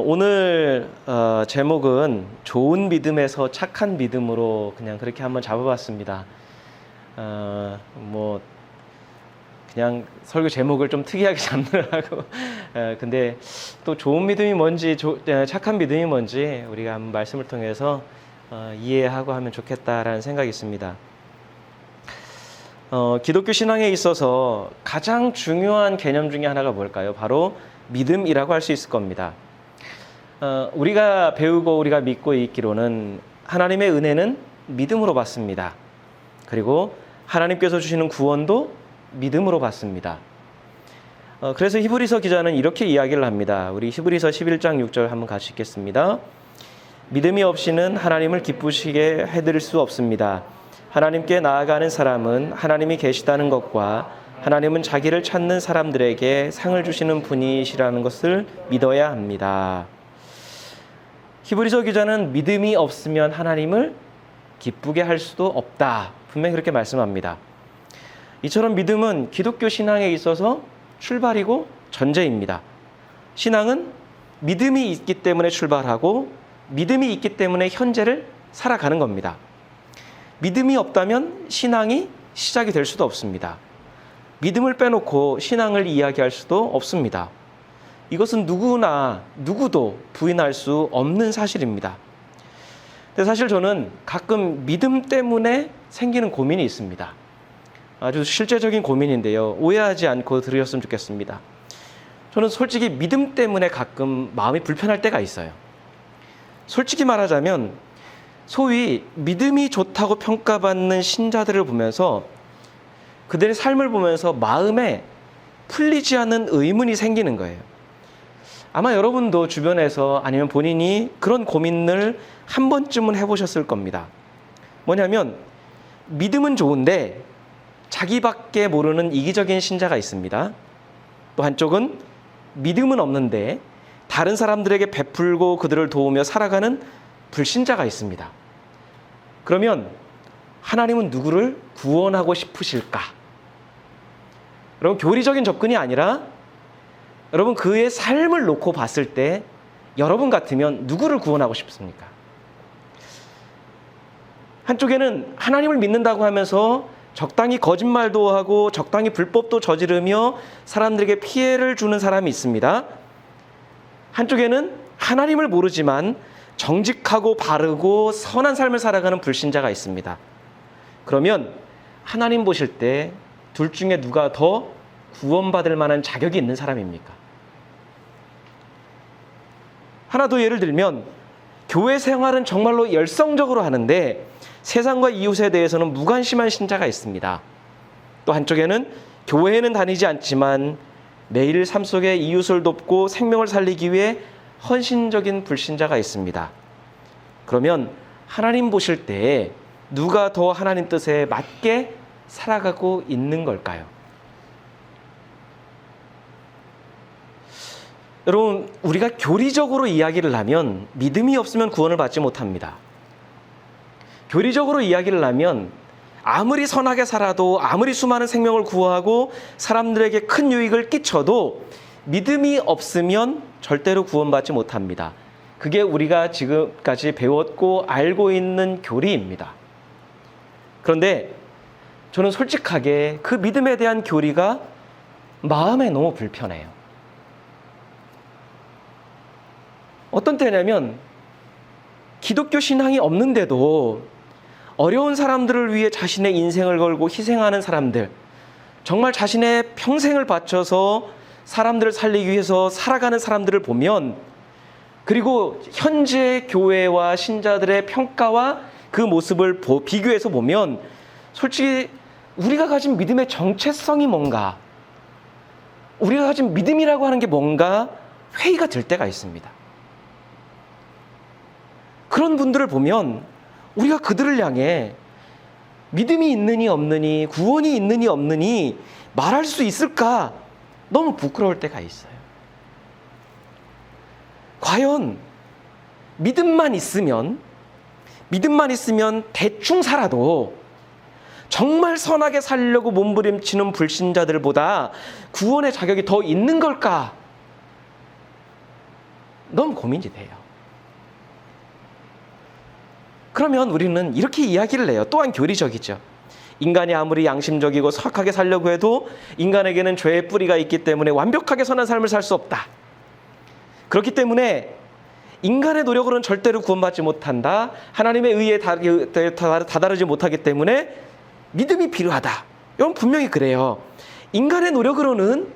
오늘 제목은 좋은 믿음에서 착한 믿음으로 그냥 그렇게 한번 잡아봤습니다. 그냥 설교 제목을 좀 특이하게 잡느라고 근데 또 좋은 믿음이 뭔지 착한 믿음이 뭔지 우리가 한번 말씀을 통해서 이해하고 하면 좋겠다라는 생각이 있습니다. 기독교 신앙에 있어서 가장 중요한 개념 중에 하나가 뭘까요? 바로 믿음이라고 할 수 있을 겁니다. 우리가 배우고 우리가 믿고 있기로는 하나님의 은혜는 믿음으로 받습니다. 그리고 하나님께서 주시는 구원도 믿음으로 받습니다. 그래서 히브리서 기자는 이렇게 이야기를 합니다. 우리 히브리서 11장 6절 한번 같이 읽겠습니다. 믿음이 없이는 하나님을 기쁘시게 해드릴 수 없습니다. 하나님께 나아가는 사람은 하나님이 계시다는 것과 하나님은 자기를 찾는 사람들에게 상을 주시는 분이시라는 것을 믿어야 합니다. 히브리서 기자는 믿음이 없으면 하나님을 기쁘게 할 수도 없다. 분명히 그렇게 말씀합니다. 이처럼 믿음은 기독교 신앙에 있어서 출발이고 전제입니다. 신앙은 믿음이 있기 때문에 출발하고 믿음이 있기 때문에 현재를 살아가는 겁니다. 믿음이 없다면 신앙이 시작이 될 수도 없습니다. 믿음을 빼놓고 신앙을 이야기할 수도 없습니다. 이것은 누구도 부인할 수 없는 사실입니다. 근데 사실 저는 가끔 믿음 때문에 생기는 고민이 있습니다. 아주 실제적인 고민인데요. 오해하지 않고 들으셨으면 좋겠습니다. 저는 솔직히 믿음 때문에 가끔 마음이 불편할 때가 있어요. 솔직히 말하자면 소위 믿음이 좋다고 평가받는 신자들을 보면서 그들의 삶을 보면서 마음에 풀리지 않는 의문이 생기는 거예요. 아마 여러분도 주변에서 아니면 본인이 그런 고민을 한 번쯤은 해보셨을 겁니다. 뭐냐면 믿음은 좋은데 자기밖에 모르는 이기적인 신자가 있습니다. 또 한쪽은 믿음은 없는데 다른 사람들에게 베풀고 그들을 도우며 살아가는 불신자가 있습니다. 그러면 하나님은 누구를 구원하고 싶으실까? 여러분, 교리적인 접근이 아니라 여러분 그의 삶을 놓고 봤을 때 여러분 같으면 누구를 구원하고 싶습니까? 한쪽에는 하나님을 믿는다고 하면서 적당히 거짓말도 하고 적당히 불법도 저지르며 사람들에게 피해를 주는 사람이 있습니다. 한쪽에는 하나님을 모르지만 정직하고 바르고 선한 삶을 살아가는 불신자가 있습니다. 그러면 하나님 보실 때 둘 중에 누가 더 구원받을 만한 자격이 있는 사람입니까? 하나 더 예를 들면 교회 생활은 정말로 열성적으로 하는데 세상과 이웃에 대해서는 무관심한 신자가 있습니다. 또 한쪽에는 교회에는 다니지 않지만 매일 삶 속에 이웃을 돕고 생명을 살리기 위해 헌신적인 불신자가 있습니다. 그러면 하나님 보실 때 누가 더 하나님 뜻에 맞게 살아가고 있는 걸까요? 여러분, 우리가 교리적으로 이야기를 하면 믿음이 없으면 구원을 받지 못합니다. 교리적으로 이야기를 하면 아무리 선하게 살아도 아무리 수많은 생명을 구하고 사람들에게 큰 유익을 끼쳐도 믿음이 없으면 절대로 구원받지 못합니다. 그게 우리가 지금까지 배웠고 알고 있는 교리입니다. 그런데 저는 솔직하게 그 믿음에 대한 교리가 마음에 너무 불편해요. 어떤 때냐면 기독교 신앙이 없는데도 어려운 사람들을 위해 자신의 인생을 걸고 희생하는 사람들, 정말 자신의 평생을 바쳐서 사람들을 살리기 위해서 살아가는 사람들을 보면, 그리고 현재 교회와 신자들의 평가와 그 모습을 비교해서 보면 솔직히 우리가 가진 믿음의 정체성이 뭔가, 우리가 가진 믿음이라고 하는 게 뭔가 회의가 들 때가 있습니다. 그런 분들을 보면 우리가 그들을 향해 믿음이 있느니 없느니, 구원이 있느니 없느니 말할 수 있을까? 너무 부끄러울 때가 있어요. 과연 믿음만 있으면 대충 살아도 정말 선하게 살려고 몸부림치는 불신자들보다 구원의 자격이 더 있는 걸까? 너무 고민이 돼요. 그러면 우리는 이렇게 이야기를 해요. 또한 교리적이죠. 인간이 아무리 양심적이고 선악하게 살려고 해도 인간에게는 죄의 뿌리가 있기 때문에 완벽하게 선한 삶을 살 수 없다. 그렇기 때문에 인간의 노력으로는 절대로 구원받지 못한다. 하나님의 의에 다다르지 못하기 때문에 믿음이 필요하다. 이건 분명히 그래요. 인간의 노력으로는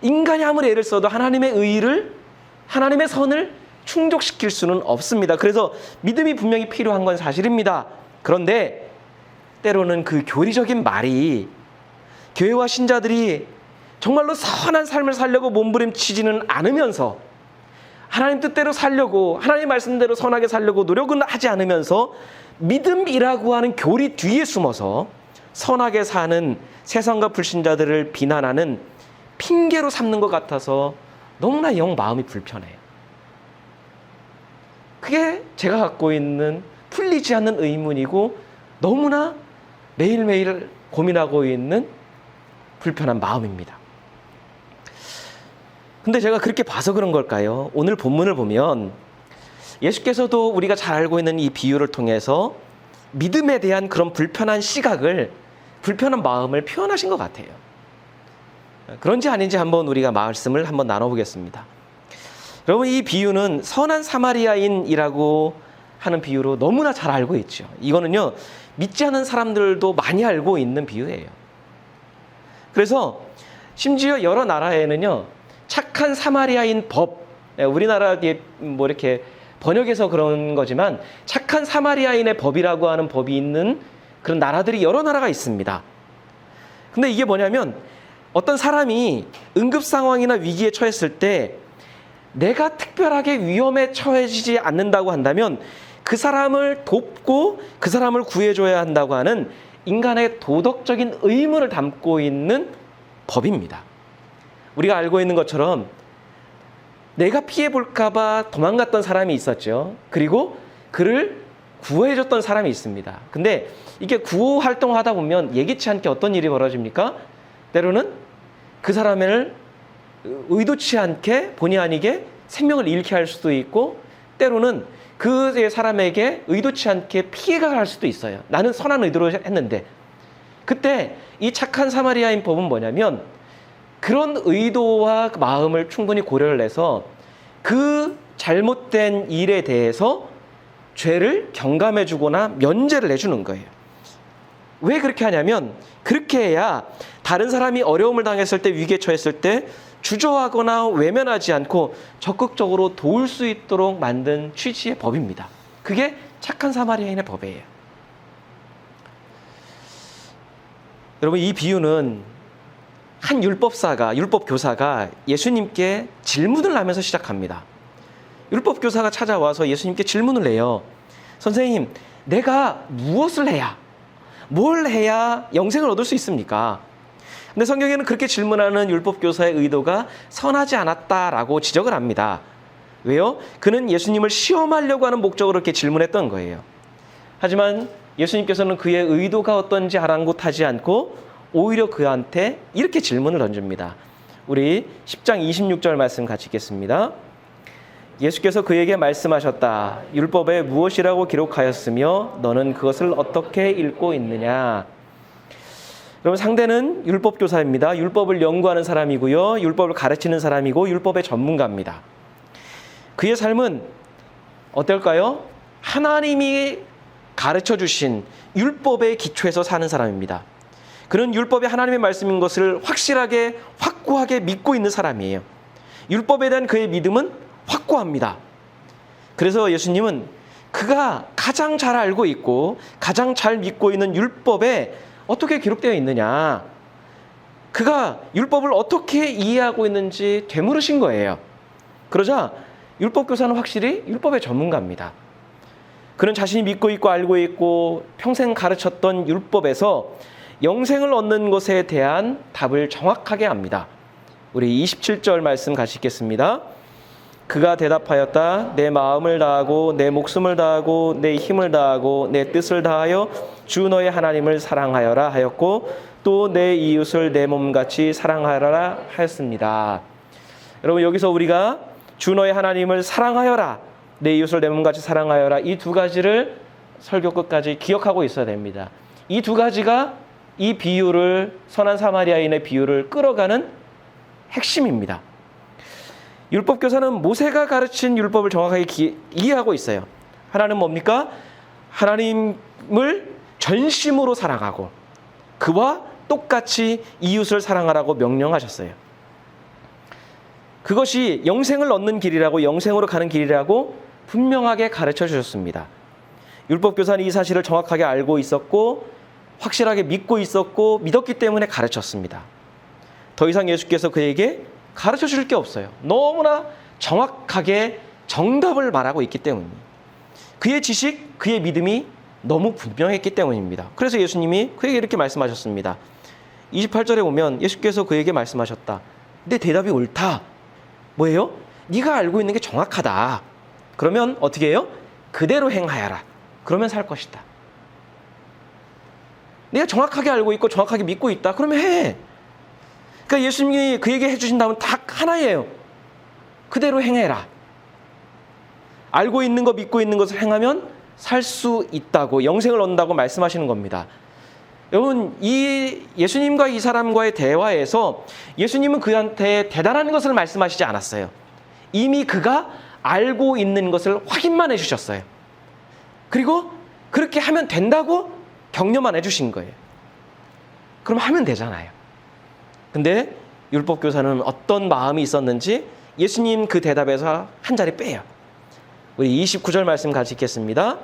인간이 아무리 애를 써도 하나님의 의를, 하나님의 선을 충족시킬 수는 없습니다. 그래서 믿음이 분명히 필요한 건 사실입니다. 그런데 때로는 그 교리적인 말이 교회와 신자들이 정말로 선한 삶을 살려고 몸부림치지는 않으면서 하나님 뜻대로 살려고, 하나님 말씀대로 선하게 살려고 노력은 하지 않으면서 믿음이라고 하는 교리 뒤에 숨어서 선하게 사는 세상과 불신자들을 비난하는 핑계로 삼는 것 같아서 너무나 영 마음이 불편해요. 그게 제가 갖고 있는 풀리지 않는 의문이고 너무나 매일매일 고민하고 있는 불편한 마음입니다. 근데 제가 그렇게 봐서 그런 걸까요? 오늘 본문을 보면 예수께서도 우리가 잘 알고 있는 이 비유를 통해서 믿음에 대한 그런 불편한 시각을, 불편한 마음을 표현하신 것 같아요. 그런지 아닌지 한번 우리가 말씀을 한번 나눠보겠습니다. 여러분, 이 비유는 선한 사마리아인이라고 하는 비유로 너무나 잘 알고 있죠. 이거는요, 믿지 않는 사람들도 많이 알고 있는 비유예요. 그래서 심지어 여러 나라에는요, 착한 사마리아인 법, 우리나라에 뭐 이렇게 번역해서 그런 거지만 착한 사마리아인의 법이라고 하는 법이 있는 그런 나라들이 여러 나라가 있습니다. 근데 이게 뭐냐면 어떤 사람이 응급 상황이나 위기에 처했을 때 내가 특별하게 위험에 처해지지 않는다고 한다면 그 사람을 돕고 그 사람을 구해줘야 한다고 하는 인간의 도덕적인 의무를 담고 있는 법입니다. 우리가 알고 있는 것처럼 내가 피해볼까 봐 도망갔던 사람이 있었죠. 그리고 그를 구해줬던 사람이 있습니다. 근데 이게 구호 활동하다 보면 예기치 않게 어떤 일이 벌어집니까? 때로는 그 사람을 의도치 않게 본의 아니게 생명을 잃게 할 수도 있고 때로는 그 사람에게 의도치 않게 피해가 갈 수도 있어요. 나는 선한 의도로 했는데. 그때 이 착한 사마리아인 법은 뭐냐면 그런 의도와 마음을 충분히 고려를 해서 그 잘못된 일에 대해서 죄를 경감해 주거나 면제를 해주는 거예요. 왜 그렇게 하냐면 그렇게 해야 다른 사람이 어려움을 당했을 때, 위기에 처했을 때 주저하거나 외면하지 않고 적극적으로 도울 수 있도록 만든 취지의 법입니다. 그게 착한 사마리아인의 법이에요. 여러분, 이 비유는 한 율법교사가 예수님께 질문을 하면서 시작합니다. 율법교사가 찾아와서 예수님께 질문을 해요. 선생님, 내가 무엇을 해야, 뭘 해야 영생을 얻을 수 있습니까? 근데 성경에는 그렇게 질문하는 율법교사의 의도가 선하지 않았다라고 지적을 합니다. 왜요? 그는 예수님을 시험하려고 하는 목적으로 이렇게 질문했던 거예요. 하지만 예수님께서는 그의 의도가 어떤지 아랑곳하지 않고 오히려 그한테 이렇게 질문을 던집니다. 우리 10장 26절 말씀 같이 읽겠습니다. 예수께서 그에게 말씀하셨다. 율법에 무엇이라고 기록하였으며 너는 그것을 어떻게 읽고 있느냐. 여러분, 상대는 율법교사입니다. 율법을 연구하는 사람이고요. 율법을 가르치는 사람이고 율법의 전문가입니다. 그의 삶은 어떨까요? 하나님이 가르쳐 주신 율법의 기초에서 사는 사람입니다. 그는 율법이 하나님의 말씀인 것을 확실하게, 확고하게 믿고 있는 사람이에요. 율법에 대한 그의 믿음은 확고합니다. 그래서 예수님은 그가 가장 잘 알고 있고 가장 잘 믿고 있는 율법에 어떻게 기록되어 있느냐, 그가 율법을 어떻게 이해하고 있는지 되물으신 거예요. 그러자 율법교사는 확실히 율법의 전문가입니다. 그는 자신이 믿고 있고 알고 있고 평생 가르쳤던 율법에서 영생을 얻는 것에 대한 답을 정확하게 압니다. 우리 27절 말씀 같이 읽겠습니다. 그가 대답하였다. 내 마음을 다하고 내 목숨을 다하고 내 힘을 다하고 내 뜻을 다하여 주 너의 하나님을 사랑하여라 하였고 또 내 이웃을 내 몸같이 사랑하여라 하였습니다. 여러분, 여기서 우리가 주 너의 하나님을 사랑하여라, 내 이웃을 내 몸같이 사랑하여라. 이 두 가지를 설교 끝까지 기억하고 있어야 됩니다. 이 두 가지가 이 비유를, 선한 사마리아인의 비유를 끌어가는 핵심입니다. 율법교사는 모세가 가르친 율법을 정확하게 이해하고 있어요. 하나는 뭡니까? 하나님을 전심으로 사랑하고 그와 똑같이 이웃을 사랑하라고 명령하셨어요. 그것이 영생을 얻는 길이라고, 영생으로 가는 길이라고 분명하게 가르쳐 주셨습니다. 율법교사는 이 사실을 정확하게 알고 있었고 확실하게 믿고 있었고 믿었기 때문에 가르쳤습니다. 더 이상 예수께서 그에게 가르쳐 줄 게 없어요. 너무나 정확하게 정답을 말하고 있기 때문입니다. 그의 지식, 그의 믿음이 너무 분명했기 때문입니다. 그래서 예수님이 그에게 이렇게 말씀하셨습니다. 28절에 보면 예수께서 그에게 말씀하셨다. 내 대답이 옳다. 뭐예요? 네가 알고 있는 게 정확하다. 그러면 어떻게 해요? 그대로 행하여라. 그러면 살 것이다. 내가 정확하게 알고 있고 정확하게 믿고 있다. 그러면 해. 그러니까 예수님이 그에게 해주신 답은 딱 하나예요. 그대로 행해라. 알고 있는 거, 믿고 있는 것을 행하면 살 수 있다고, 영생을 얻는다고 말씀하시는 겁니다. 여러분, 이 예수님과 이 사람과의 대화에서 예수님은 그한테 대단한 것을 말씀하시지 않았어요. 이미 그가 알고 있는 것을 확인만 해주셨어요. 그리고 그렇게 하면 된다고 격려만 해주신 거예요. 그럼 하면 되잖아요. 근데 율법교사는 어떤 마음이 있었는지 예수님 그 대답에서 한 자리 빼요. 우리 29절 말씀 같이 읽겠습니다.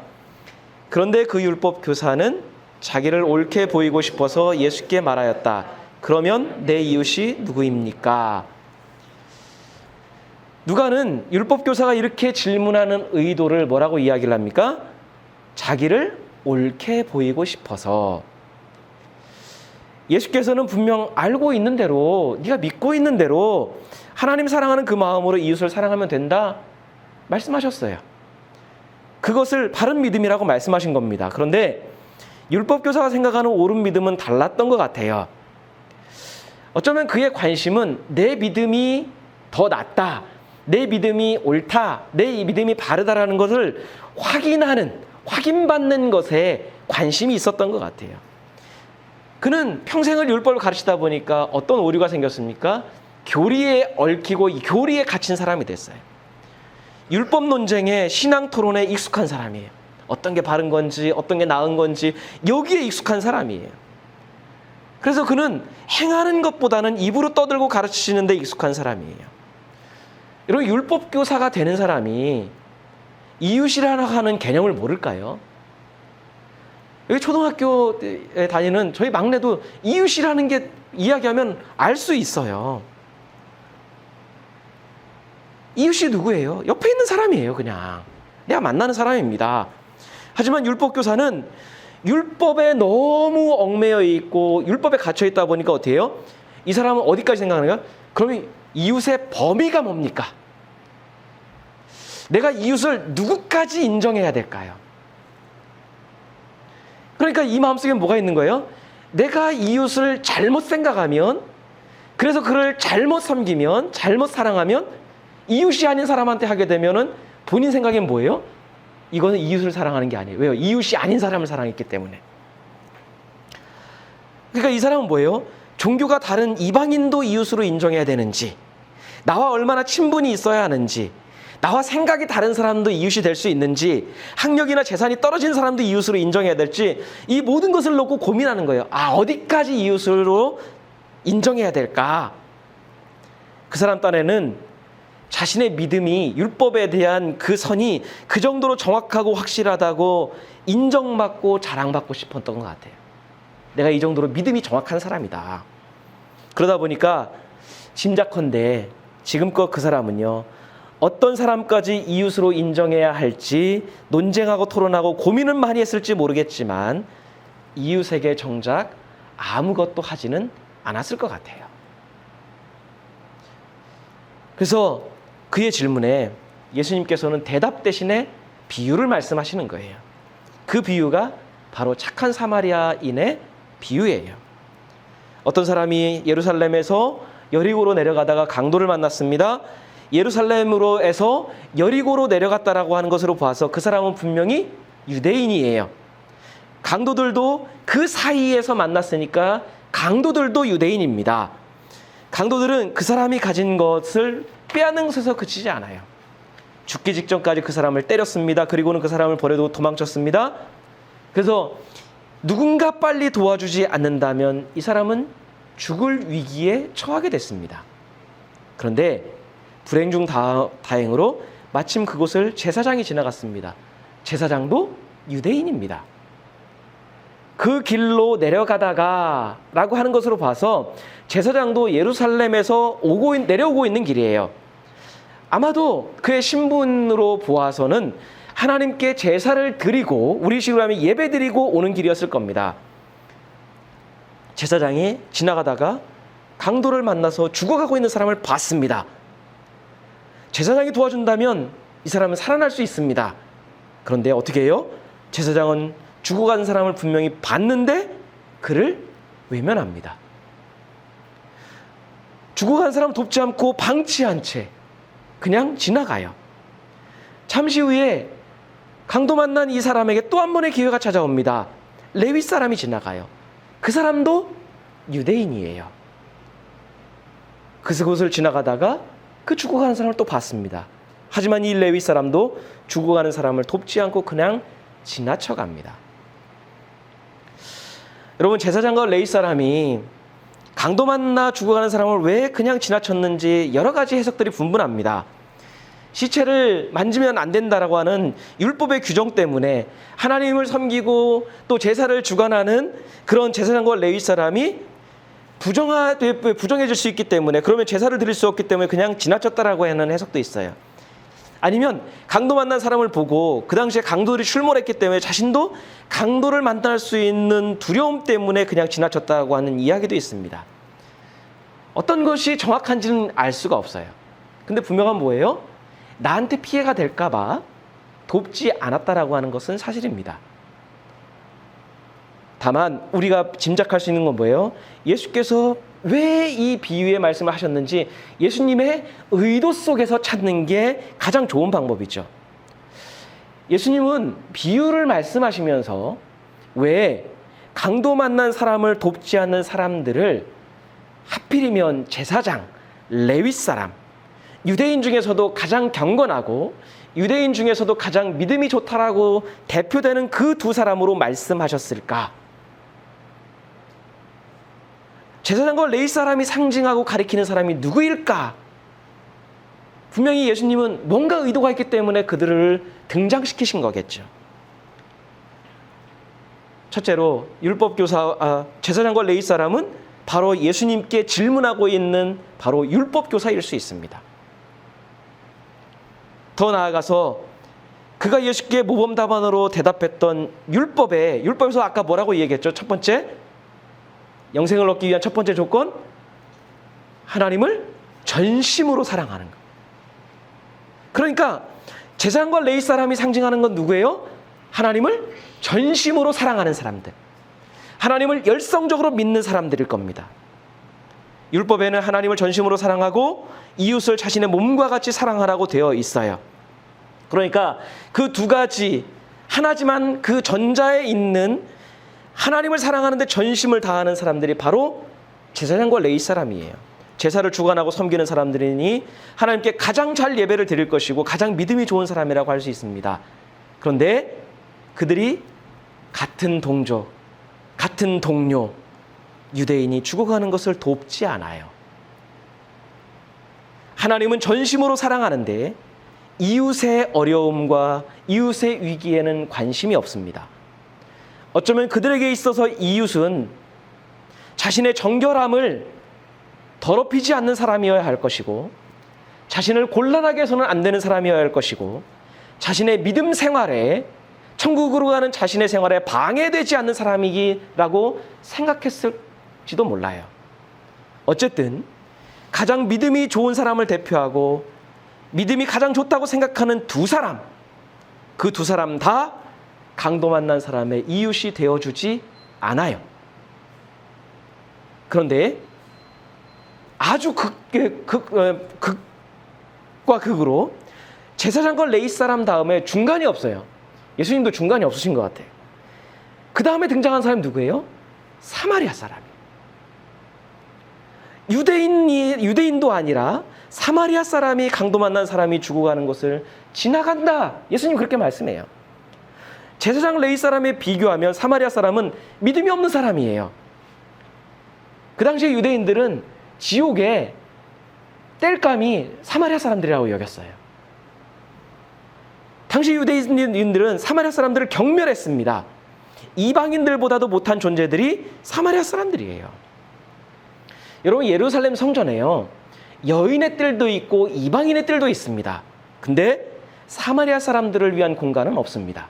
그런데 그 율법교사는 자기를 옳게 보이고 싶어서 예수께 말하였다. 그러면 내 이웃이 누구입니까? 누가는 율법교사가 이렇게 질문하는 의도를 뭐라고 이야기를 합니까? 자기를 옳게 보이고 싶어서. 예수께서는 분명 알고 있는 대로, 네가 믿고 있는 대로 하나님 사랑하는 그 마음으로 이웃을 사랑하면 된다 말씀하셨어요. 그것을 바른 믿음이라고 말씀하신 겁니다. 그런데 율법교사가 생각하는 옳은 믿음은 달랐던 것 같아요. 어쩌면 그의 관심은 내 믿음이 더 낫다, 내 믿음이 옳다, 내 믿음이 바르다라는 것을 확인받는 것에 관심이 있었던 것 같아요. 그는 평생을 율법을 가르치다 보니까 어떤 오류가 생겼습니까? 교리에 얽히고 교리에 갇힌 사람이 됐어요. 율법 논쟁에, 신앙 토론에 익숙한 사람이에요. 어떤 게 바른 건지, 어떤 게 나은 건지 여기에 익숙한 사람이에요. 그래서 그는 행하는 것보다는 입으로 떠들고 가르치시는 데 익숙한 사람이에요. 여러분, 율법교사가 되는 사람이 이웃이라고 하는 개념을 모를까요? 여기 초등학교에 다니는 저희 막내도 이웃이라는 게 이야기하면 알 수 있어요. 이웃이 누구예요? 옆에 있는 사람이에요. 그냥 내가 만나는 사람입니다. 하지만 율법교사는 율법에 너무 얽매여 있고 율법에 갇혀 있다 보니까 어떻게 해요? 이 사람은 어디까지 생각하는가? 그러면 이웃의 범위가 뭡니까? 내가 이웃을 누구까지 인정해야 될까요? 그러니까 이 마음속에 뭐가 있는 거예요? 내가 이웃을 잘못 생각하면, 그래서 그를 잘못 섬기면, 잘못 사랑하면, 이웃이 아닌 사람한테 하게 되면은 본인 생각엔 뭐예요? 이거는 이웃을 사랑하는 게 아니에요. 왜요? 이웃이 아닌 사람을 사랑했기 때문에. 그러니까 이 사람은 뭐예요? 종교가 다른 이방인도 이웃으로 인정해야 되는지, 나와 얼마나 친분이 있어야 하는지, 나와 생각이 다른 사람도 이웃이 될 수 있는지, 학력이나 재산이 떨어진 사람도 이웃으로 인정해야 될지, 이 모든 것을 놓고 고민하는 거예요. 어디까지 이웃으로 인정해야 될까? 그 사람 딴에는 자신의 믿음이, 율법에 대한 그 선이 그 정도로 정확하고 확실하다고 인정받고 자랑받고 싶었던 것 같아요. 내가 이 정도로 믿음이 정확한 사람이다. 그러다 보니까 짐작컨대 지금껏 그 사람은요, 어떤 사람까지 이웃으로 인정해야 할지 논쟁하고 토론하고 고민은 많이 했을지 모르겠지만 이웃에게 정작 아무것도 하지는 않았을 것 같아요. 그래서 그의 질문에 예수님께서는 대답 대신에 비유를 말씀하시는 거예요. 그 비유가 바로 착한 사마리아인의 비유예요. 어떤 사람이 예루살렘에서 여리고로 내려가다가 강도를 만났습니다. 예루살렘으로에서 여리고로 내려갔다라고 하는 것으로 봐서 그 사람은 분명히 유대인이에요. 강도들도 그 사이에서 만났으니까 강도들도 유대인입니다. 강도들은 그 사람이 가진 것을 빼앗는 것에서 그치지 않아요. 죽기 직전까지 그 사람을 때렸습니다. 그리고는 그 사람을 버리고 도망쳤습니다. 그래서 누군가 빨리 도와주지 않는다면 이 사람은 죽을 위기에 처하게 됐습니다. 그런데 불행 중 다행으로 마침 그곳을 제사장이 지나갔습니다. 제사장도 유대인입니다. 그 길로 내려가다가 라고 하는 것으로 봐서 제사장도 예루살렘에서 내려오고 있는 길이에요. 아마도 그의 신분으로 보아서는 하나님께 제사를 드리고 우리식으로 하면 예배 드리고 오는 길이었을 겁니다. 제사장이 지나가다가 강도를 만나서 죽어가고 있는 사람을 봤습니다. 제사장이 도와준다면 이 사람은 살아날 수 있습니다. 그런데 어떻게 해요? 제사장은 죽어간 사람을 분명히 봤는데 그를 외면합니다. 죽어간 사람 돕지 않고 방치한 채 그냥 지나가요. 잠시 후에 강도 만난 이 사람에게 또 한 번의 기회가 찾아옵니다. 레위 사람이 지나가요. 그 사람도 유대인이에요. 그곳을 지나가다가 그 죽어가는 사람을 또 봤습니다. 하지만 이 레위 사람도 죽어가는 사람을 돕지 않고 그냥 지나쳐갑니다. 여러분, 제사장과 레위 사람이 강도 만나 죽어가는 사람을 왜 그냥 지나쳤는지 여러 가지 해석들이 분분합니다. 시체를 만지면 안 된다라고 하는 율법의 규정 때문에 하나님을 섬기고 또 제사를 주관하는 그런 제사장과 레위 사람이 부정해질 수 있기 때문에, 그러면 제사를 드릴 수 없기 때문에 그냥 지나쳤다라고 하는 해석도 있어요. 아니면 강도 만난 사람을 보고 그 당시에 강도들이 출몰했기 때문에 자신도 강도를 만날 수 있는 두려움 때문에 그냥 지나쳤다고 하는 이야기도 있습니다. 어떤 것이 정확한지는 알 수가 없어요. 근데 분명한 뭐예요? 나한테 피해가 될까 봐 돕지 않았다라고 하는 것은 사실입니다. 다만 우리가 짐작할 수 있는 건 뭐예요? 예수께서 왜 이 비유의 말씀을 하셨는지 예수님의 의도 속에서 찾는 게 가장 좋은 방법이죠. 예수님은 비유를 말씀하시면서 왜 강도 만난 사람을 돕지 않는 사람들을 하필이면 제사장, 레위 사람, 유대인 중에서도 가장 경건하고 유대인 중에서도 가장 믿음이 좋다라고 대표되는 그 두 사람으로 말씀하셨을까? 제사장과 레위 사람이 상징하고 가리키는 사람이 누구일까? 분명히 예수님은 뭔가 의도가 있기 때문에 그들을 등장시키신 거겠죠. 첫째로 제사장과 레위 사람은 바로 예수님께 질문하고 있는 바로 율법교사일 수 있습니다. 더 나아가서 그가 예수께 모범답안으로 대답했던 율법에서 아까 뭐라고 얘기했죠? 첫 번째, 영생을 얻기 위한 첫 번째 조건, 하나님을 전심으로 사랑하는 것. 그러니까 제사장과 레위 사람이 상징하는 건 누구예요? 하나님을 전심으로 사랑하는 사람들, 하나님을 열성적으로 믿는 사람들일 겁니다. 율법에는 하나님을 전심으로 사랑하고 이웃을 자신의 몸과 같이 사랑하라고 되어 있어요. 그러니까 그 두 가지 하나지만 그 전자에 있는 하나님을 사랑하는데 전심을 다하는 사람들이 바로 제사장과 레위 사람이에요. 제사를 주관하고 섬기는 사람들이니 하나님께 가장 잘 예배를 드릴 것이고 가장 믿음이 좋은 사람이라고 할 수 있습니다. 그런데 그들이 같은 동족, 같은 동료, 유대인이 죽어가는 것을 돕지 않아요. 하나님은 전심으로 사랑하는데 이웃의 어려움과 이웃의 위기에는 관심이 없습니다. 어쩌면 그들에게 있어서 이웃은 자신의 정결함을 더럽히지 않는 사람이어야 할 것이고, 자신을 곤란하게 해서는 안 되는 사람이어야 할 것이고, 자신의 믿음 생활에, 천국으로 가는 자신의 생활에 방해되지 않는 사람이라고 생각했을지도 몰라요. 어쨌든 가장 믿음이 좋은 사람을 대표하고 믿음이 가장 좋다고 생각하는 두 사람, 그 두 사람 다 강도 만난 사람의 이웃이 되어주지 않아요. 그런데 아주 극과 극으로 제사장과 레위 사람 다음에 중간이 없어요. 예수님도 중간이 없으신 것 같아요. 그 다음에 등장한 사람이 누구예요? 사마리아 사람이에요. 유대인도 아니라 사마리아 사람이 강도 만난 사람이 죽어가는 것을 지나간다. 예수님 그렇게 말씀해요. 제사장 레위 사람에 비교하면 사마리아 사람은 믿음이 없는 사람이에요. 그 당시에 유대인들은 지옥의 땔감이 사마리아 사람들이라고 여겼어요. 당시 유대인들은 사마리아 사람들을 경멸했습니다. 이방인들보다도 못한 존재들이 사마리아 사람들이에요. 여러분, 예루살렘 성전에요, 여인의 뜰도 있고 이방인의 뜰도 있습니다. 근데 사마리아 사람들을 위한 공간은 없습니다.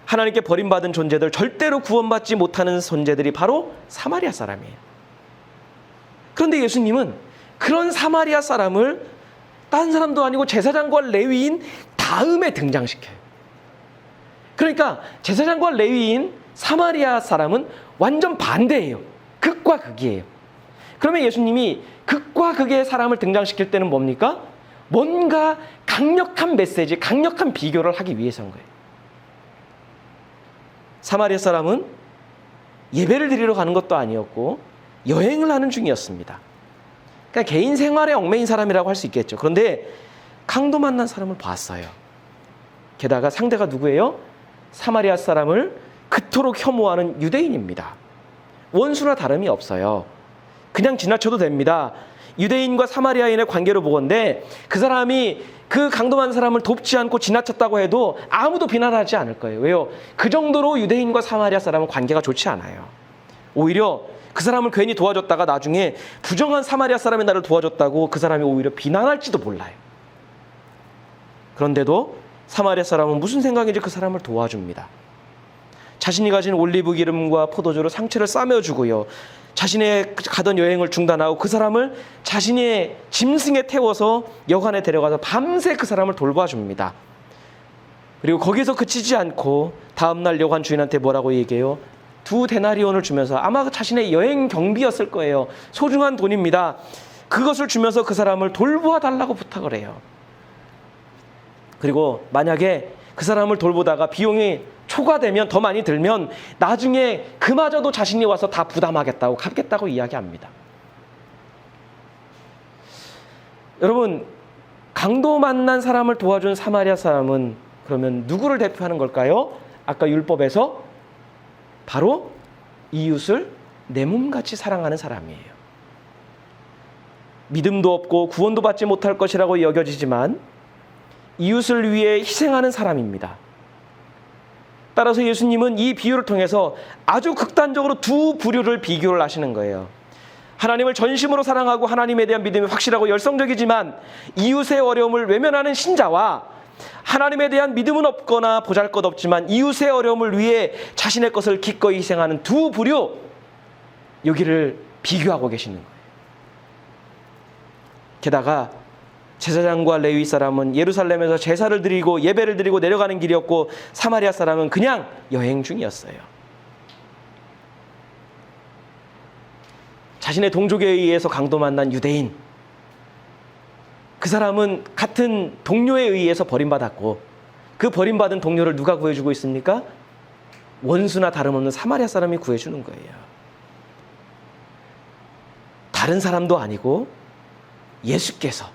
하나님께 버림받은 존재들, 절대로 구원받지 못하는 존재들이 바로 사마리아 사람이에요. 그런데 예수님은 그런 사마리아 사람을 딴 사람도 아니고 제사장과 레위인 다음에 등장시켜요. 그러니까 제사장과 레위인 사마리아 사람은 완전 반대예요. 극과 극이에요. 그러면 예수님이 극과 극의 사람을 등장시킬 때는 뭡니까? 뭔가 강력한 메시지, 강력한 비교를 하기 위해서인 거예요. 사마리아 사람은 예배를 드리러 가는 것도 아니었고 여행을 하는 중이었습니다. 그러니까 개인 생활에 얽매인 사람이라고 할 수 있겠죠. 그런데 강도 만난 사람을 봤어요. 게다가 상대가 누구예요? 사마리아 사람을 그토록 혐오하는 유대인입니다. 원수나 다름이 없어요. 그냥 지나쳐도 됩니다. 유대인과 사마리아인의 관계로 보건대 그 사람이 그 강도 많은 사람을 돕지 않고 지나쳤다고 해도 아무도 비난하지 않을 거예요. 왜요? 그 정도로 유대인과 사마리아 사람은 관계가 좋지 않아요. 오히려 그 사람을 괜히 도와줬다가 나중에 부정한 사마리아 사람이 나를 도와줬다고 그 사람이 오히려 비난할지도 몰라요. 그런데도 사마리아 사람은 무슨 생각인지 그 사람을 도와줍니다. 자신이 가진 올리브 기름과 포도주로 상처를 싸매주고요, 자신의 가던 여행을 중단하고 그 사람을 자신의 짐승에 태워서 여관에 데려가서 밤새 그 사람을 돌봐줍니다. 그리고 거기서 그치지 않고 다음날 여관 주인한테 뭐라고 얘기해요? 2데나리온을 주면서, 아마 자신의 여행 경비였을 거예요. 소중한 돈입니다. 그것을 주면서 그 사람을 돌보아 달라고 부탁을 해요. 그리고 만약에 그 사람을 돌보다가 비용이 초과되면, 더 많이 들면 나중에 그마저도 자신이 와서 다 부담하겠다고, 갚겠다고 이야기합니다. 여러분, 강도 만난 사람을 도와준 사마리아 사람은 그러면 누구를 대표하는 걸까요? 아까 율법에서 바로 이웃을 내 몸같이 사랑하는 사람이에요. 믿음도 없고 구원도 받지 못할 것이라고 여겨지지만 이웃을 위해 희생하는 사람입니다. 따라서 예수님은 이 비유를 통해서 아주 극단적으로 두 부류를 비교를 하시는 거예요. 하나님을 전심으로 사랑하고 하나님에 대한 믿음이 확실하고 열성적이지만 이웃의 어려움을 외면하는 신자와 하나님에 대한 믿음은 없거나 보잘것없지만 이웃의 어려움을 위해 자신의 것을 기꺼이 희생하는 두 부류, 여기를 비교하고 계시는 거예요. 게다가 제사장과 레위 사람은 예루살렘에서 제사를 드리고 예배를 드리고 내려가는 길이었고, 사마리아 사람은 그냥 여행 중이었어요. 자신의 동족에 의해서 강도 만난 유대인, 그 사람은 같은 동료에 의해서 버림받았고, 그 버림받은 동료를 누가 구해주고 있습니까? 원수나 다름없는 사마리아 사람이 구해주는 거예요. 다른 사람도 아니고 예수께서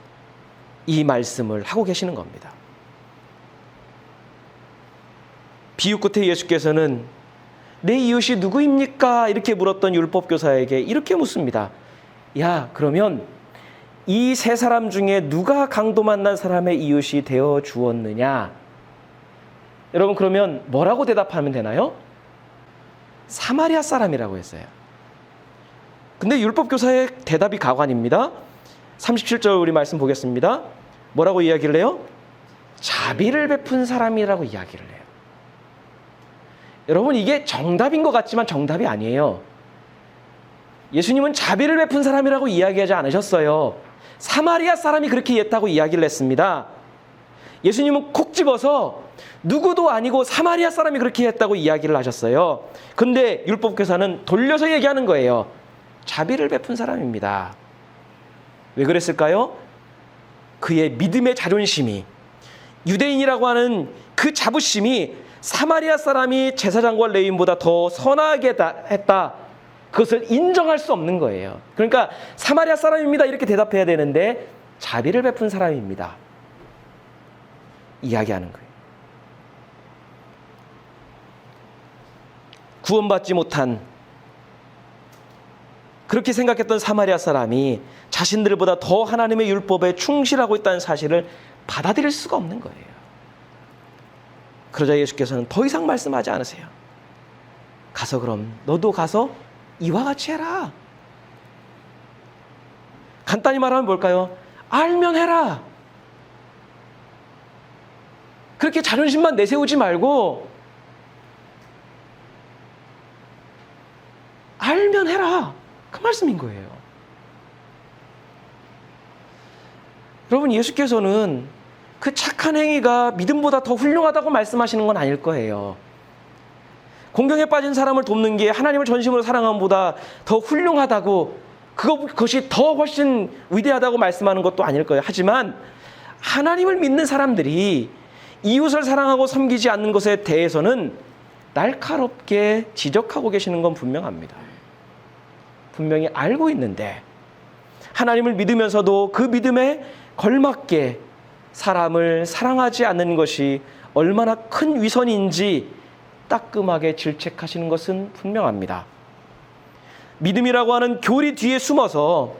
이 말씀을 하고 계시는 겁니다. 비유 끝에 예수께서는 내 이웃이 누구입니까? 이렇게 물었던 율법교사에게 이렇게 묻습니다. 야, 그러면 이 세 사람 중에 누가 강도 만난 사람의 이웃이 되어 주었느냐? 여러분, 그러면 뭐라고 대답하면 되나요? 사마리아 사람이라고 했어요. 근데 율법교사의 대답이 가관입니다. 37절 우리 말씀 보겠습니다. 뭐라고 이야기를 해요? 자비를 베푼 사람이라고 이야기를 해요. 여러분, 이게 정답인 것 같지만 정답이 아니에요. 예수님은 자비를 베푼 사람이라고 이야기하지 않으셨어요. 사마리아 사람이 그렇게 했다고 이야기를 했습니다. 예수님은 콕 집어서 누구도 아니고 사마리아 사람이 그렇게 했다고 이야기를 하셨어요. 근데 율법교사는 돌려서 얘기하는 거예요. 자비를 베푼 사람입니다. 왜 그랬을까요? 그의 믿음의 자존심이, 유대인이라고 하는 그 자부심이 사마리아 사람이 제사장과 레위인보다 더 선하게 했다. 그것을 인정할 수 없는 거예요. 그러니까 사마리아 사람입니다 이렇게 대답해야 되는데 자비를 베푼 사람입니다 이야기하는 거예요. 구원받지 못한, 그렇게 생각했던 사마리아 사람이 자신들보다 더 하나님의 율법에 충실하고 있다는 사실을 받아들일 수가 없는 거예요. 그러자 예수께서는 더 이상 말씀하지 않으세요. 가서 그럼 너도 가서 이와 같이 해라. 간단히 말하면 뭘까요? 알면 해라. 그렇게 자존심만 내세우지 말고 알면 해라. 그 말씀인 거예요. 여러분, 예수께서는 그 착한 행위가 믿음보다 더 훌륭하다고 말씀하시는 건 아닐 거예요. 공경에 빠진 사람을 돕는 게 하나님을 전심으로 사랑함보다 더 훌륭하다고, 그것이 더 훨씬 위대하다고 말씀하는 것도 아닐 거예요. 하지만 하나님을 믿는 사람들이 이웃을 사랑하고 섬기지 않는 것에 대해서는 날카롭게 지적하고 계시는 건 분명합니다. 분명히 알고 있는데 하나님을 믿으면서도 그 믿음에 걸맞게 사람을 사랑하지 않는 것이 얼마나 큰 위선인지 따끔하게 질책하시는 것은 분명합니다. 믿음이라고 하는 교리 뒤에 숨어서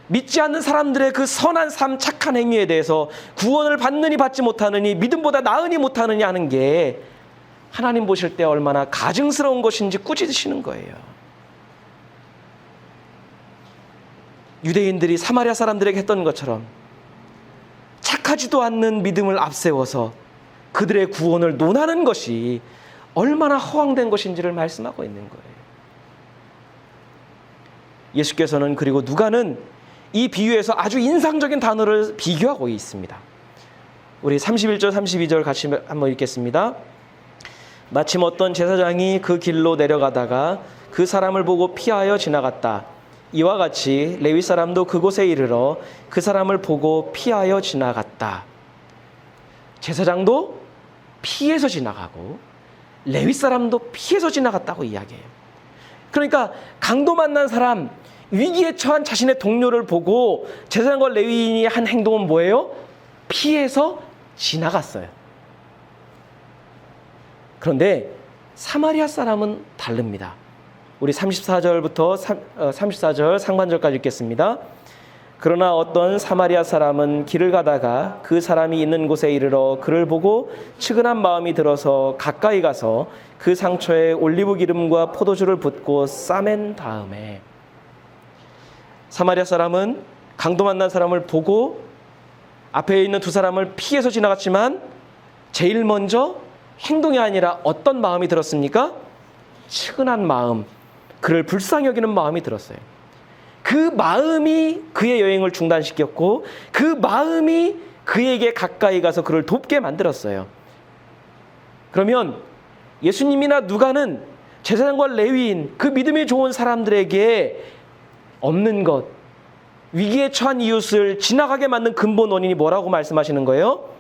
믿지 않는 사람들의 그 선한 삶, 착한 행위에 대해서 구원을 받느니 받지 못하느니, 믿음보다 나으니 못하느니 하는 게 하나님 보실 때 얼마나 가증스러운 것인지 꾸짖으시는 거예요. 유대인들이 사마리아 사람들에게 했던 것처럼 착하지도 않는 믿음을 앞세워서 그들의 구원을 논하는 것이 얼마나 허황된 것인지를 말씀하고 있는 거예요. 예수께서는, 그리고 누가는 이 비유에서 아주 인상적인 단어를 비교하고 있습니다. 우리 31절 32절 같이 한번 읽겠습니다. 마침 어떤 제사장이 그 길로 내려가다가 그 사람을 보고 피하여 지나갔다. 이와 같이 레위 사람도 그곳에 이르러 그 사람을 보고 피하여 지나갔다. 제사장도 피해서 지나가고 레위 사람도 피해서 지나갔다고 이야기해요. 그러니까 강도 만난 사람, 위기에 처한 자신의 동료를 보고 제사장과 레위인이 한 행동은 뭐예요? 피해서 지나갔어요. 그런데 사마리아 사람은 다릅니다. 우리 34절부터 34절 상반절까지 읽겠습니다. 그러나 어떤 사마리아 사람은 길을 가다가 그 사람이 있는 곳에 이르러 그를 보고 측은한 마음이 들어서 가까이 가서 그 상처에 올리브 기름과 포도주를 붓고 싸맨 다음에, 사마리아 사람은 강도 만난 사람을 보고 앞에 있는 두 사람을 피해서 지나갔지만 제일 먼저 행동이 아니라 어떤 마음이 들었습니까? 측은한 마음, 그를 불쌍히 여기는 마음이 들었어요. 그 마음이 그의 여행을 중단시켰고 그 마음이 그에게 가까이 가서 그를 돕게 만들었어요. 그러면 예수님이나 누가는 제사장과 레위인, 그 믿음이 좋은 사람들에게 없는 것, 위기에 처한 이웃을 지나가게 만든 근본 원인이 뭐라고 말씀하시는 거예요?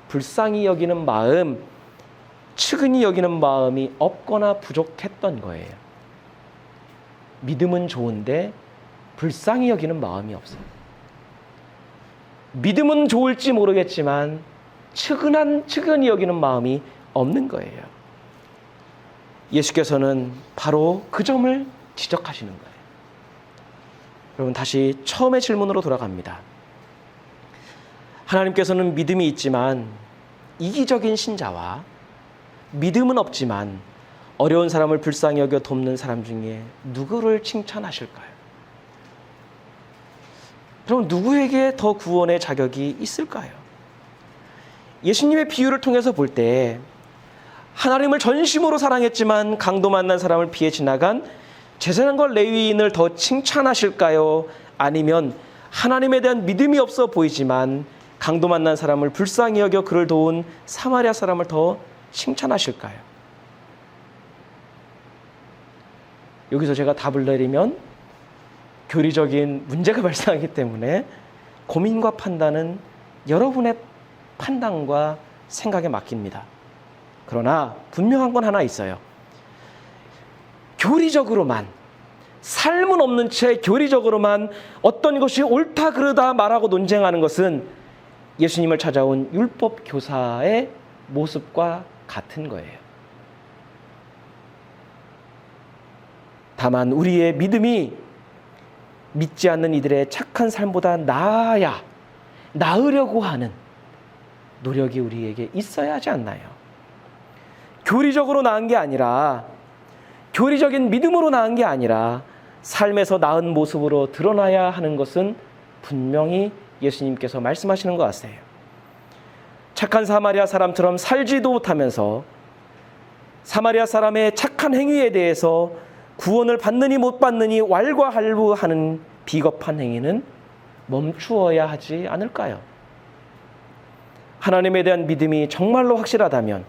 불쌍히 여기는 마음, 측은히 여기는 마음이 없거나 부족했던 거예요. 믿음은 좋은데 불쌍히 여기는 마음이 없어요. 믿음은 좋을지 모르겠지만 측은히 여기는 마음이 없는 거예요. 예수께서는 바로 그 점을 지적하시는 거예요. 여러분, 다시 처음의 질문으로 돌아갑니다. 하나님께서는 믿음이 있지만 이기적인 신자와 믿음은 없지만 어려운 사람을 불쌍히 여겨 돕는 사람 중에 누구를 칭찬하실까요? 그럼 누구에게 더 구원의 자격이 있을까요? 예수님의 비유를 통해서 볼 때 하나님을 전심으로 사랑했지만 강도 만난 사람을 피해 지나간 제사장과 레위인을 더 칭찬하실까요? 아니면 하나님에 대한 믿음이 없어 보이지만 강도 만난 사람을 불쌍히 여겨 그를 도운 사마리아 사람을 더 칭찬하실까요? 여기서 제가 답을 내리면 교리적인 문제가 발생하기 때문에 고민과 판단은 여러분의 판단과 생각에 맡깁니다. 그러나 분명한 건 하나 있어요. 교리적으로만, 삶은 없는 채 교리적으로만 어떤 것이 옳다 그르다 말하고 논쟁하는 것은 예수님을 찾아온 율법 교사의 모습과 같은 거예요. 다만 우리의 믿음이 믿지 않는 이들의 착한 삶보다 나으려고 하는 노력이 우리에게 있어야 하지 않나요? 교리적으로 나은 게 아니라, 교리적인 믿음으로 나은 게 아니라 삶에서 나은 모습으로 드러나야 하는 것은 분명히 예수님께서 말씀하시는 것 같아요. 착한 사마리아 사람처럼 살지도 못하면서 사마리아 사람의 착한 행위에 대해서 구원을 받느니 못 받느니 왈가왈부하는 비겁한 행위는 멈추어야 하지 않을까요? 하나님에 대한 믿음이 정말로 확실하다면,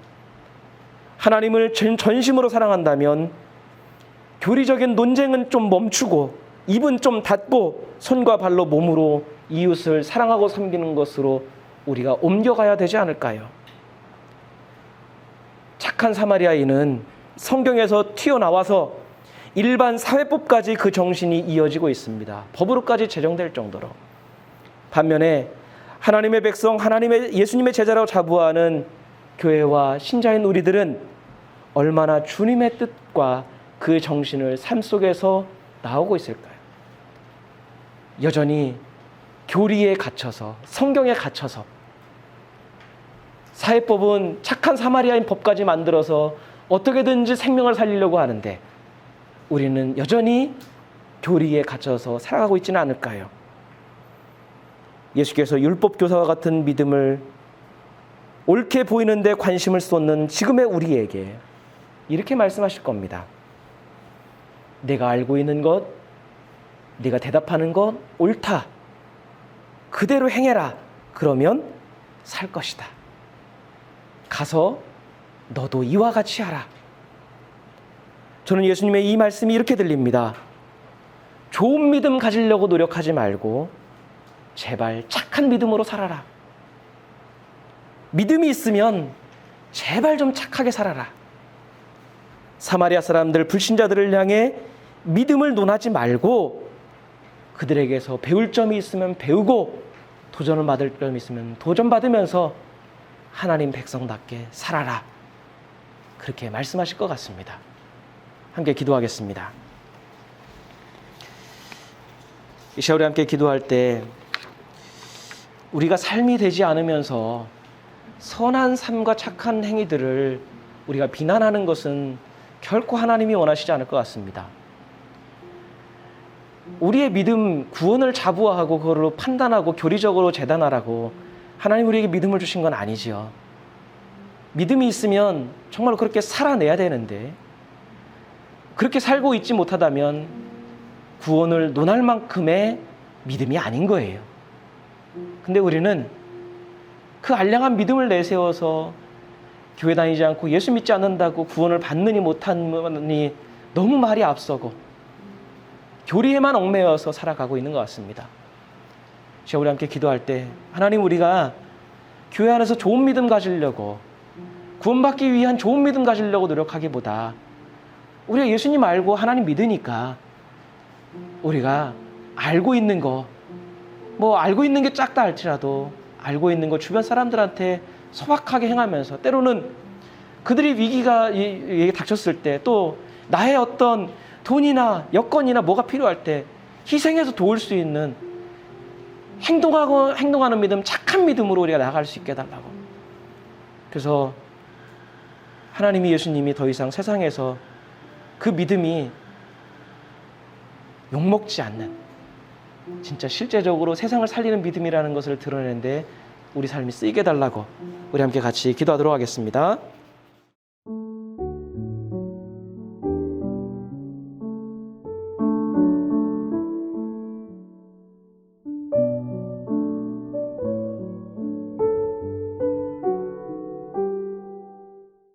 하나님을 전심으로 사랑한다면 교리적인 논쟁은 좀 멈추고 입은 좀 닫고 손과 발로 몸으로 이웃을 사랑하고 섬기는 것으로 우리가 옮겨가야 되지 않을까요? 착한 사마리아인은 성경에서 튀어나와서 일반 사회법까지 그 정신이 이어지고 있습니다. 법으로까지 제정될 정도로. 반면에 하나님의 백성, 예수님의 제자라고 자부하는 교회와 신자인 우리들은 얼마나 주님의 뜻과 그 정신을 삶 속에서 나오고 있을까요? 여전히 교리에 갇혀서, 성경에 갇혀서, 사회법은 착한 사마리아인 법까지 만들어서 어떻게든지 생명을 살리려고 하는데 우리는 여전히 교리에 갇혀서 살아가고 있지는 않을까요? 예수께서 율법교사와 같은 믿음을 옳게 보이는데 관심을 쏟는 지금의 우리에게 이렇게 말씀하실 겁니다. 내가 알고 있는 것, 네가 대답하는 것 옳다. 그대로 행해라. 그러면 살 것이다. 가서 너도 이와 같이 하라. 저는 예수님의 이 말씀이 이렇게 들립니다. 좋은 믿음 가지려고 노력하지 말고 제발 착한 믿음으로 살아라. 믿음이 있으면 제발 좀 착하게 살아라. 사마리아 사람들, 불신자들을 향해 믿음을 논하지 말고 그들에게서 배울 점이 있으면 배우고 도전을 받을 점이 있으면 도전받으면서 하나님 백성답게 살아라. 그렇게 말씀하실 것 같습니다. 함께 기도하겠습니다. 이 시간 우리 함께 기도할 때 우리가 삶이 되지 않으면서 선한 삶과 착한 행위들을 우리가 비난하는 것은 결코 하나님이 원하시지 않을 것 같습니다. 우리의 믿음, 구원을 자부하고 그걸로 판단하고 교리적으로 재단하라고 하나님 우리에게 믿음을 주신 건 아니지요. 믿음이 있으면 정말 그렇게 살아내야 되는데 그렇게 살고 있지 못하다면 구원을 논할 만큼의 믿음이 아닌 거예요. 근데 우리는 그 알량한 믿음을 내세워서 교회 다니지 않고 예수 믿지 않는다고 구원을 받느니 못하느니 너무 말이 앞서고 교리에만 얽매여서 살아가고 있는 것 같습니다. 제가 우리 함께 기도할 때 하나님, 우리가 교회 안에서 좋은 믿음 가지려고, 구원받기 위한 좋은 믿음 가지려고 노력하기보다 우리가 예수님 알고 하나님 믿으니까 우리가 알고 있는 거, 알고 있는 게 작다 할지라도 알고 있는 거 주변 사람들한테 소박하게 행하면서, 때로는 그들이 위기가 닥쳤을 때, 또 나의 어떤 돈이나 여건이나 뭐가 필요할 때 희생해서 도울 수 있는 행동하는 믿음, 착한 믿음으로 우리가 나아갈 수 있게 해달라고. 그래서 하나님이, 예수님이 더 이상 세상에서 그 믿음이 욕먹지 않는, 진짜 실제적으로 세상을 살리는 믿음이라는 것을 드러내는데 우리 삶이 쓰이게 해달라고 우리 함께 같이 기도하도록 하겠습니다.